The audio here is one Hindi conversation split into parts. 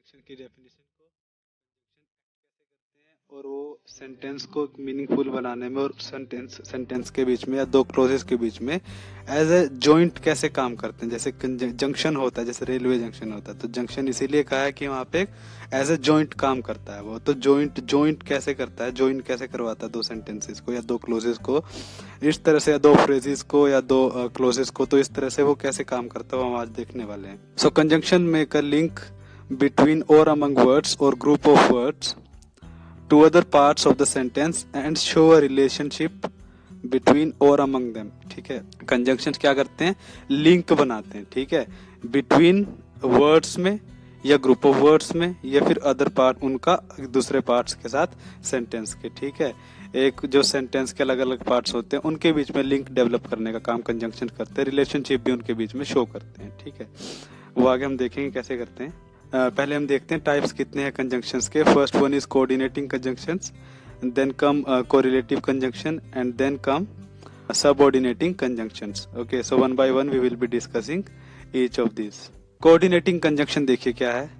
कंजंक्शन की डेफिनेशन को और वो सेंटेंस को मीनिंगफुल बनाने में और सेंटेंस के बीच में या दो क्लोजेस के बीच में एज ए जॉइंट कैसे काम करते हैं। जैसे जंक्शन होता है, जैसे रेलवे जंक्शन होता है, तो जंक्शन इसीलिए कहा है कि वहाँ पे एज ए जॉइंट काम करता है वो। तो जॉइंट जॉइंट कैसे करता है, जॉइंट कैसे करवाता है दो सेंटेंसेस को या दो क्लोजेस को इस तरह से, या दो फ्रेजेस को या दो क्लोजेस को, तो इस तरह से वो कैसे काम करता है वो हम आज देखने वाले हैं। So conjunction make a link between or among words or group of words to other parts of the sentence and show a relationship between or among them। ठीक है, कंजंक्शन क्या करते हैं, लिंक बनाते हैं। ठीक है, बिटवीन वर्ड्स में या ग्रुप ऑफ वर्ड्स में या फिर अदर पार्ट, उनका दूसरे पार्ट्स के साथ सेंटेंस के। ठीक है, एक जो सेंटेंस के अलग अलग पार्ट्स होते हैं उनके बीच में लिंक डेवलप करने का काम कंजंक्शन करते हैं, रिलेशनशिप भी उनके बीच में शो करते हैं। ठीक है, वो आगे हम देखेंगे कैसे करते हैं। पहले हम देखते हैं टाइप्स कितने हैं कंजंक्शंस के। First one is coordinating conjunctions, then come correlative conjunction and then come subordinating conjunctions. Okay, so one by one we will be discussing each of this. Coordinating conjunction देखिए क्या है,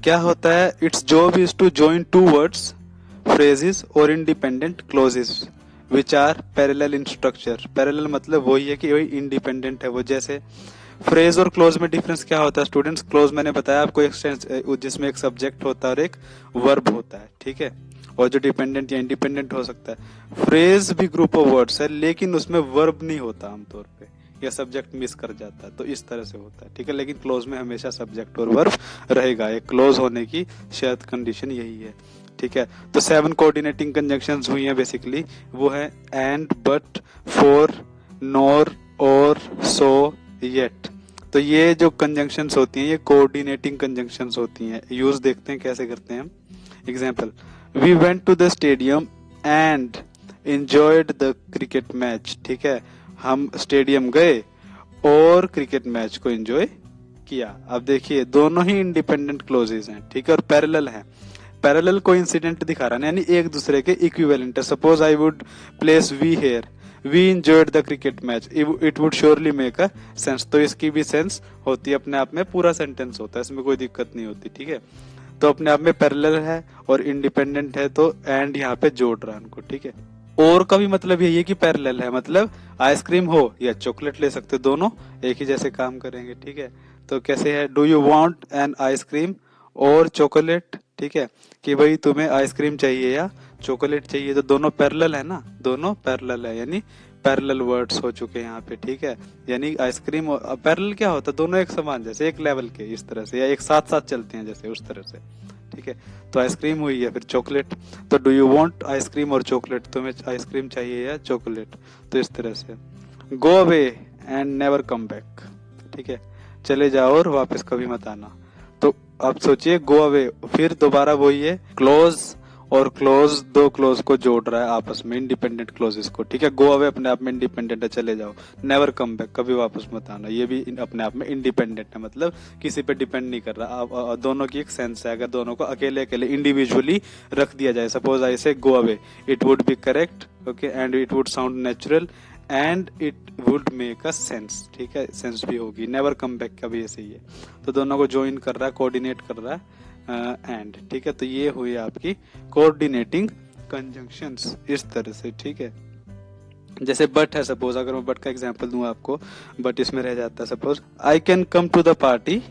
क्या होता है। It's job is to join two words, phrases और independent clauses which are parallel in structure. Parallel मतलब वही है कि वही इंडिपेंडेंट है वो। जैसे फ्रेज और क्लोज में डिफरेंस क्या होता है स्टूडेंट्स, क्लोज मैंने बताया आपको एक जिसमें एक सब्जेक्ट होता है और एक वर्ब होता है। ठीक है, और जो डिपेंडेंट या इंडिपेंडेंट हो सकता है। फ्रेज भी ग्रुप ऑफ वर्ड्स है लेकिन उसमें वर्ब नहीं होता आमतौर पे, या सब्जेक्ट मिस कर जाता है, तो इस तरह से होता है। ठीक है, लेकिन क्लोज में हमेशा सब्जेक्ट और वर्ब रहेगा। एक क्लोज होने की शायद कंडीशन यही है। ठीक है, तो 7 कोऑर्डिनेटिंग कंजंक्शंस हुई हैं बेसिकली। वो है एंड, बट, फॉर, नॉर, और, सो, येट। तो ये जो कंजंक्शंस होती हैं ये कोऑर्डिनेटिंग कंजंक्शंस होती हैं। यूज देखते हैं कैसे करते हैं। Example, we went to the stadium and enjoyed the cricket match. ठीक है, हम स्टेडियम गए और क्रिकेट मैच को एंजॉय किया। अब देखिए दोनों ही इंडिपेंडेंट क्लोजेस हैं। ठीक है, और पैरेलल हैं। पैरेलल कोइंसिडेंट दिखा रहा है, यानी एक दूसरे के इक्विवेलेंट है। Suppose I would place we here, we enjoyed the cricket match, it would surely make a sense. तो इसकी भी सेंस होती है अपने आप में, पूरा सेंटेंस होता है, इसमें कोई दिक्कत नहीं होती। ठीक है, तो अपने आप में पैरेलल है और इंडिपेंडेंट है, तो एंड यहाँ पे जोड़ रहा है उनको। ठीक है, और का भी मतलब यही है कि पैरेलल है, मतलब आइसक्रीम हो या चॉकलेट ले सकते हो, दोनों एक ही जैसे काम करेंगे। ठीक है, तो कैसे है, do you want an ice cream और चॉकलेट। ठीक है, कि भाई तुम्हें आइसक्रीम चाहिए या चॉकलेट चाहिए, तो दोनों पैरेलल है ना, दोनों पैरेलल है, यानी पैरेलल वर्ड्स हो चुके हैं यहाँ पे। ठीक है, यानी आइसक्रीम और पैरेलल क्या होता है, दोनों एक समान, जैसे एक लेवल के इस तरह से, या एक साथ साथ चलते हैं जैसे उस तरह से। ठीक है, तो आइसक्रीम हुई है, फिर चॉकलेट, तो डू यू वांट आइसक्रीम और चॉकलेट, तुम्हें आइसक्रीम चाहिए या चॉकलेट, तो इस तरह से। Go away and never come back. ठीक है, चले जाओ और वापस कभी मत आना। तो अब सोचिए, गो अवे, फिर दोबारा वही है, क्लोज और क्लोज, दो क्लोज को जोड़ रहा है आपस में, इंडिपेंडेंट क्लोजेस को। ठीक है, गो अवे अपने आप में इंडिपेंडेंट है, चले जाओ। नेवर कम बैक, कभी वापस मत आना, ये भी अपने आप में इंडिपेंडेंट है, मतलब किसी पे डिपेंड नहीं कर रहा। दोनों की एक सेंस है। अगर दोनों को अकेले अकेले इंडिविजुअली रख दिया जाए, सपोज आई से go away, it would be correct, okay, and it would sound natural and it would make a sense. ठीक है, सेंस भी होगी। नेवर कम बैक का भी ऐसे ही है, तो दोनों को ज्वाइन कर रहा है, कोऑर्डिनेट कर रहा है एंड। ठीक है, तो ये हुई आपकी कोऑर्डिनेटिंग कंजंक्शंस इस तरह से। ठीक है, जैसे बट है, सपोज अगर मैं बट का एग्जांपल दूं आपको, बट इसमें रह जाता है, suppose I can come to the party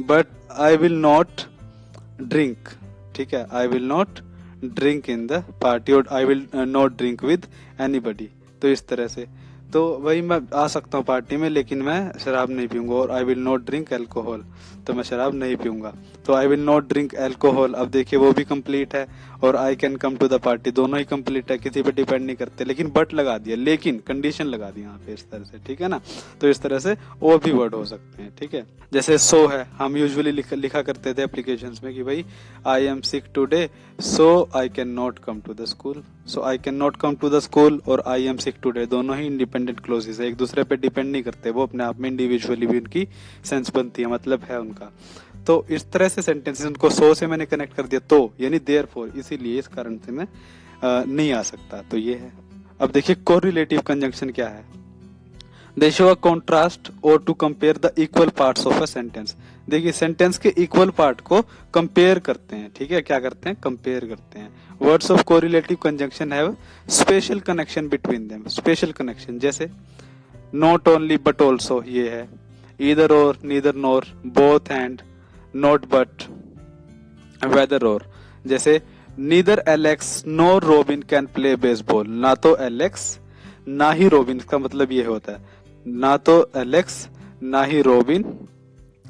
but I will not drink. ठीक है, I will not drink in the party और I will not drink with anybody. तो इस तरह से, तो वही मैं आ सकता हूँ पार्टी में लेकिन मैं शराब नहीं पीऊंगा, और I will not drink alcohol, तो मैं शराब नहीं पीऊंगा, तो I will not drink alcohol. अब देखिए वो भी कंप्लीट है और I can come to the party, दोनों ही कंप्लीट है, किसी पे डिपेंड नहीं करते, लेकिन बट लगा दिया, लेकिन कंडीशन लगा दी यहाँ पे इस तरह से। ठीक है ना, तो इस तरह से और भी वर्ड हो सकते हैं। ठीक है, जैसे सो है, हम यूजुअली लिखा करते थे एप्लीकेशंस में कि भाई I am sick today so I can not come to the school. So I can not come to the school और आई एम सिक टुडे, दोनों ही इंडिपेंडेंट क्लोजेस है, एक दूसरे पे डिपेंड नहीं करते, वो अपने आप में इंडिविजुअली भी उनकी सेंस बनती है, मतलब है उनका। तो इस तरह से सेंटेंसेस, उनको सो से मैंने कनेक्ट कर दिया, तो यानी देयरफॉर, इसीलिए इस कारण से मैं नहीं आ सकता, तो ये है। अब देखिए कोरिलेटिव कंजंक्शन क्या है। They show a contrast or to compare the equal parts of a sentence. देखिए सेंटेंस के इक्वल पार्ट को कंपेयर करते हैं, ठीक है, क्या करते हैं, कंपेयर करते हैं। Words of correlative conjunction have special connection between them, special connection, जैसे नॉट ओनली बट ऑल्सो, ये है, either or, neither nor, both and, not but, whether or, जैसे neither Alex nor Robin can play baseball, ना तो एलेक्स ना ही रोबिन, इसका मतलब ये होता है ना तो एलेक्स ना ही रोबिन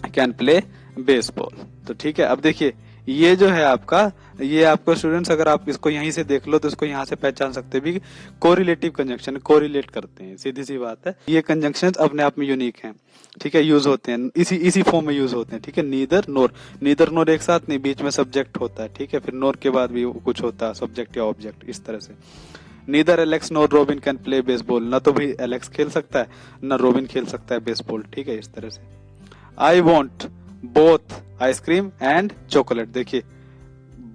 कैन प्ले बेसबॉल। तो ठीक है, अब देखिए ये जो है आपका, ये आपको स्टूडेंट्स अगर आप इसको यहीं से देख लो तो इसको यहाँ से पहचान सकते हैं भी, कोरिलेटिव कंजंक्शन, कोरिलेट करते हैं, सीधी सी बात है। ये कंजंक्शंस अपने आप में यूनिक हैं, ठीक है, यूज होते हैं इसी फॉर्म में यूज होते हैं, ठीक है। नीदर नोर, नीदर नोर एक साथ नहीं, बीच में सब्जेक्ट होता है, ठीक है, फिर नोर के बाद भी कुछ होता है, सब्जेक्ट या ऑब्जेक्ट, इस तरह से। Neither Alex NOR robin can play baseball, ना तो भी एलेक्स खेल सकता है ना रोबिन खेल सकता है बेसबॉल, ठीक है, इस तरह से। I want both ice cream and chocolate, देखिए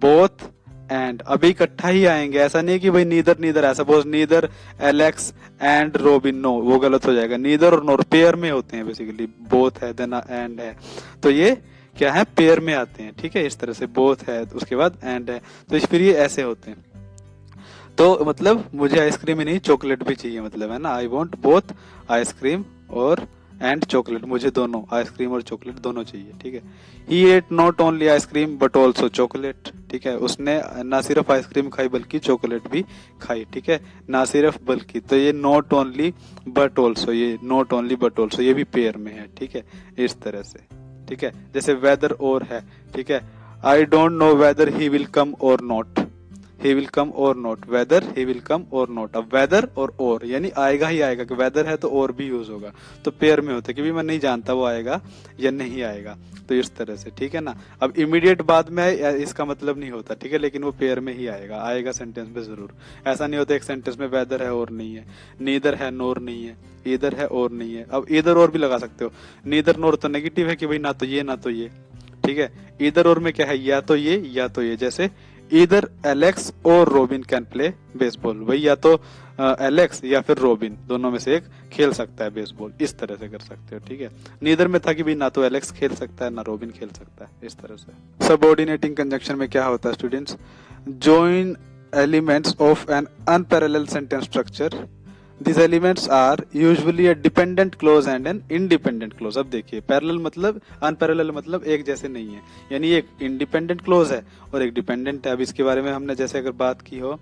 बोथ एंड अभी इकट्ठा ही आएंगे, ऐसा नहीं कि भाई नीदर नीदर है, suppose neither Alex and Robin, no, वो गलत हो जाएगा। नीदर और नोर पेयर में होते हैं बेसिकली, बोथ है देन एंड है, तो ये क्या है, पेयर में आते हैं, ठीक है, इस तरह से बोथ है उसके बाद एंड है, तो फिर ये ऐसे होते हैं। तो मतलब मुझे आइसक्रीम ही नहीं चॉकलेट भी चाहिए, मतलब है ना, आई वॉन्ट बोथ आइसक्रीम और एंड चॉकलेट, मुझे दोनों आइसक्रीम और चॉकलेट दोनों चाहिए, ठीक है। He ate not only ice cream but also chocolate, ठीक है, उसने ना सिर्फ आइसक्रीम खाई बल्कि चॉकलेट भी खाई, ठीक है, ना सिर्फ बल्कि, तो ये नॉट ओनली बट ऑल्सो, ये नॉट ओनली बट ऑल्सो ये भी पेयर में है, ठीक है, इस तरह से, ठीक है। जैसे वेदर और है, ठीक है, I don't know whether he will come और not, he will come or not, whether he will come or not, अब weather और यानी आएगा ही आएगा, कि weather है तो और भी यूज होगा, तो पेयर में होता है, क्योंकि मैं नहीं जानता वो आएगा या नहीं आएगा, तो इस तरह से, ठीक है ना। अब इमीडिएट बाद में इसका मतलब नहीं होता, ठीक है, लेकिन वो पेयर में ही आएगा, आएगा सेंटेंस में जरूर। ऐसा नहीं होता एक सेंटेंस में वेदर है और नहीं है, नीदर है नोर नहीं है, इधर है और नहीं है। अब इधर और भी लगा सकते हो, नीदर नोर तो नेगेटिव है कि भाई ना तो ये ना तो ये, ठीक है, इधर और में क्या है, या तो ये या तो ये, जैसे इधर एलेक्स और रोबिन कैन प्ले बेसबॉल, भाई या तो एलेक्स या फिर रोबिन दोनों में से एक खेल सकता है बेसबॉल, इस तरह से कर सकते हो, ठीक है। नीदर में था कि भाई ना तो एलेक्स खेल सकता है ना रोबिन खेल सकता है, इस तरह से। सबऑर्डिनेटिंग कंजंक्शन में क्या होता है students, join elements of an unparallel sentence structure, These elements are usually a dependent clause and an independent clause। अब देखिए पैरेलल मतलब, अनपैरेलल मतलब एक जैसे नहीं है, यानी एक इंडिपेंडेंट क्लोज है और एक डिपेंडेंट है। अब इसके बारे में हमने जैसे अगर बात की हो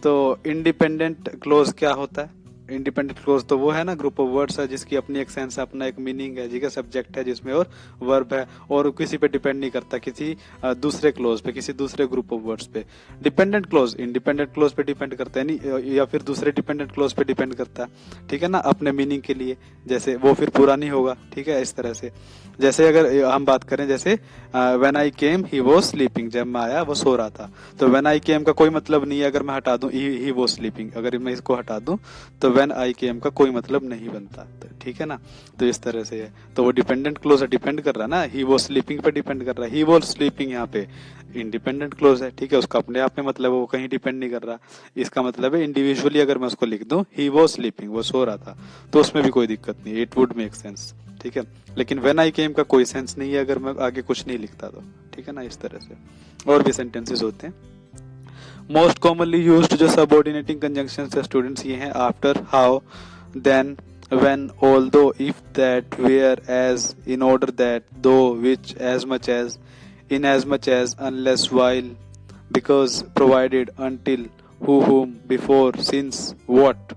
तो इंडिपेंडेंट क्लोज क्या होता है, इंडिपेंडेंट क्लोज तो वो है ना, ग्रुप ऑफ वर्ड्स है जिसकी अपनी एक सेंस, अपना एक मीनिंग है, जिसका सब्जेक्ट है जिसमें और वर्ब है, और किसी पे डिपेंड नहीं करता, किसी दूसरे क्लोज पे, किसी दूसरे ग्रुप ऑफ वर्ड्स पे। डिपेंडेंट क्लोज इंडिपेंडेंट क्लोज पे डिपेंड करता है नहीं, या फिर दूसरे डिपेंडेंट क्लोज पे डिपेंड करता है, ठीक है ना, अपने मीनिंग के लिए, जैसे वो फिर पूरा नहीं होगा, ठीक है, इस तरह से। जैसे अगर हम बात करें, जैसे when I came he was sleeping, जब मैं आया वो सो रहा था, तो व्हेन आई केम का कोई मतलब नहीं है, अगर मैं हटा दूं ही वाज स्लीपिंग, अगर मैं इसको हटा दूं तो व्हेन आई केम का कोई मतलब नहीं बनता, तो ठीक है ना, तो इस तरह से है। तो वो डिपेंडेंट क्लोज है, डिपेंड कर रहा है ना, ही वाज स्लीपिंग पे डिपेंड कर रहा है, ही वाज स्लीपिंग यहाँ पे इंडिपेंडेंट क्लोज है, ठीक है, उसका अपने आप में मतलब है, वो कहीं डिपेंड नहीं कर रहा। इसका मतलब है इंडिविजुअली अगर मैं उसको लिख दूं ही वाज स्लीपिंग, वो सो रहा था, तो उसमें भी कोई दिक्कत नहीं, इट वुड मेक सेंस, ठीक है। लेकिन व्हेन आई केम का कोई सेंस नहीं है अगर मैं आगे कुछ नहीं लिखता तो, ठीक है ना, इस तरह से। और भी सेंटेंसेस होते हैं। मोस्ट कॉमनली यूज्ड जो सबऑर्डिनेटिंग कंजंक्शंस है स्टूडेंट्स ये हैं after, how, then, when, although, if, that, where, as, in order that, though, which, as much as, in as much as, unless, while, because, provided, until, who, whom, before, since, what,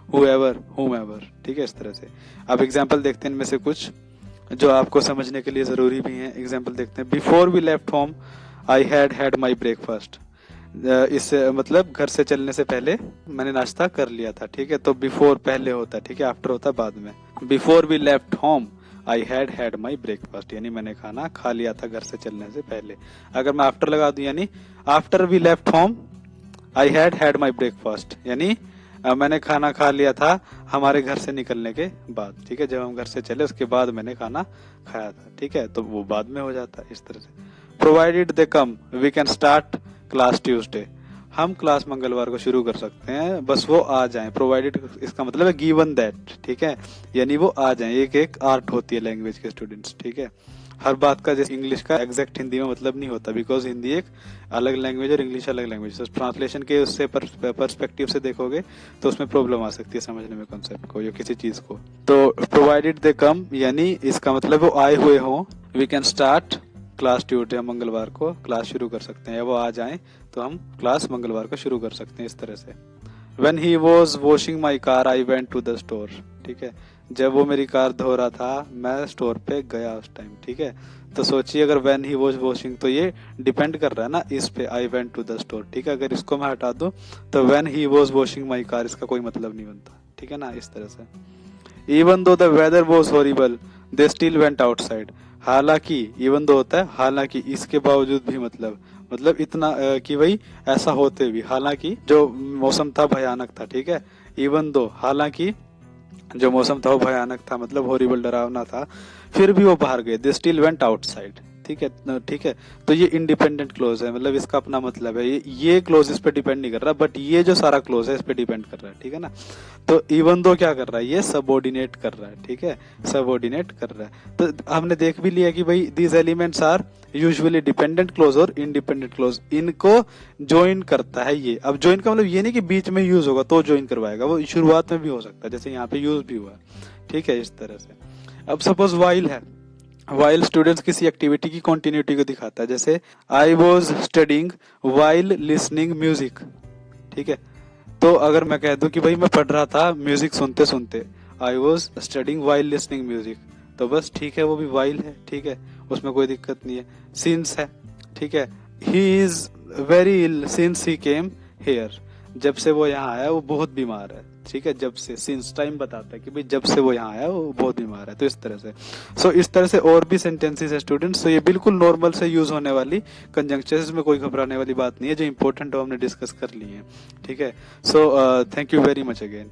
whoever, whomever, ठीक है, इस तरह से। अब एग्जाम्पल देखते हैं इनमें से कुछ जो आपको समझने के लिए जरूरी भी हैं। एग्जाम्पल देखते हैं। Before we left home I had my breakfast, इससे मतलब घर से चलने से पहले मैंने नाश्ता कर लिया था, ठीक है, तो बिफोर पहले होता है, ठीक है, आफ्टर होता है बाद में। Before we left home I had my breakfast, यानी मैंने खाना खा लिया था घर से चलने से पहले। अगर मैं आफ्टर लगा दूं, यानी after we left home I had my breakfast, यानी मैंने खाना खा लिया था हमारे घर से निकलने के बाद, ठीक है, जब हम घर से चले उसके बाद मैंने खाना खाया था, ठीक है, तो वो बाद में हो जाता है, इस तरह से। Provided they come we can start class Tuesday, हम क्लास मंगलवार को शुरू कर सकते हैं, बस वो आ जाएं, प्रोवाइडेड, इसका मतलब है गिवन दैट, ठीक है, यानी वो आ जाएं। एक एक आर्ट होती है लैंग्वेज के स्टूडेंट्स, ठीक है। हर बात का जैसे इंग्लिश का एग्जैक्ट हिंदी में मतलब नहीं होता, बिकॉज हिंदी एक अलग लैंग्वेज और इंग्लिश अलग लैंग्वेज, तो ट्रांसलेशन के उससे पर्सपेक्टिव से देखोगे तो उसमें प्रॉब्लम आ सकती है समझने में कॉन्सेप्ट को या किसी चीज को। तो प्रोवाइडेड दे कम, यानी इसका मतलब वो आए हुए हों, we can start class Tuesday, हम मंगलवार को क्लास शुरू कर सकते हैं, या वो आ जाएं तो हम क्लास मंगलवार को शुरू कर सकते हैं इस तरह से। When he was washing my car, I went to the store, ठीक है, जब वो मेरी कार धो रहा था मैं स्टोर पे गया उस टाइम, ठीक है। तो सोचिए अगर when he was washing, तो ये डिपेंड कर रहा है ना इस पे, I went to the store, ठीक है। अगर इसको मैं हटा दूं तो when he was washing my car इसका कोई मतलब नहीं बनता, ठीक है ना, इस तरह से। Even though the weather was horrible, they still went outside, हालांकि, इवन दो होता है हालांकि, इसके बावजूद भी, मतलब इतना कि भाई ऐसा होते भी, हालांकि जो मौसम था भयानक था, ठीक है। इवन दो, हालांकि जो मौसम था वो भयानक था, मतलब हॉरिबल, डरावना था, फिर भी वो बाहर गए, दे स्टिल वेंट आउटसाइड, ठीक है, ठीक है। तो ये इंडिपेंडेंट क्लोज है, मतलब इसका अपना मतलब है, ये क्लोज इस पे डिपेंड नहीं कर रहा, बट ये जो सारा क्लोज है इस पे डिपेंड कर रहा है, ठीक है ना। तो इवन दो क्या कर रहा है, ये सबऑर्डिनेट कर रहा है, ठीक है, सबऑर्डिनेट कर रहा है। तो हमने देख भी लिया कि भाई these elements are usually dependent clause और इंडिपेंडेंट क्लोज, इनको ज्वाइन करता है ये। अब ज्वाइन का मतलब ये नहीं कि बीच में यूज होगा तो ज्वाइन करवाएगा, वो शुरुआत में भी हो सकता है, जैसे यहाँ पे यूज भी हुआ, ठीक है, इस तरह से। अब सपोज वाइल है, वाइल स्टूडेंट्स किसी एक्टिविटी की कंटिन्यूटी को दिखाता है, जैसे I was studying while listening music, ठीक है। तो अगर मैं कह दूं कि भाई मैं पढ़ रहा था म्यूजिक सुनते सुनते, I was studying while listening music, तो बस ठीक है, वो भी वाइल है, ठीक है, उसमें कोई दिक्कत नहीं है। सिंस है, ठीक है, he is very ill since he came here, जब से वो यहाँ आया वो बहुत बीमार है, ठीक है, जब से, सिंस टाइम बताता है कि भाई जब से वो यहाँ आया वो बहुत बीमार है, तो इस तरह से। सो इस तरह से और भी सेंटेंसेस है स्टूडेंट्स, तो ये बिल्कुल नॉर्मल से यूज होने वाली कंजंक्शंस में कोई घबराने वाली बात नहीं है, जो इंपॉर्टेंट हो हमने डिस्कस कर ली है, ठीक है। So thank you very much again.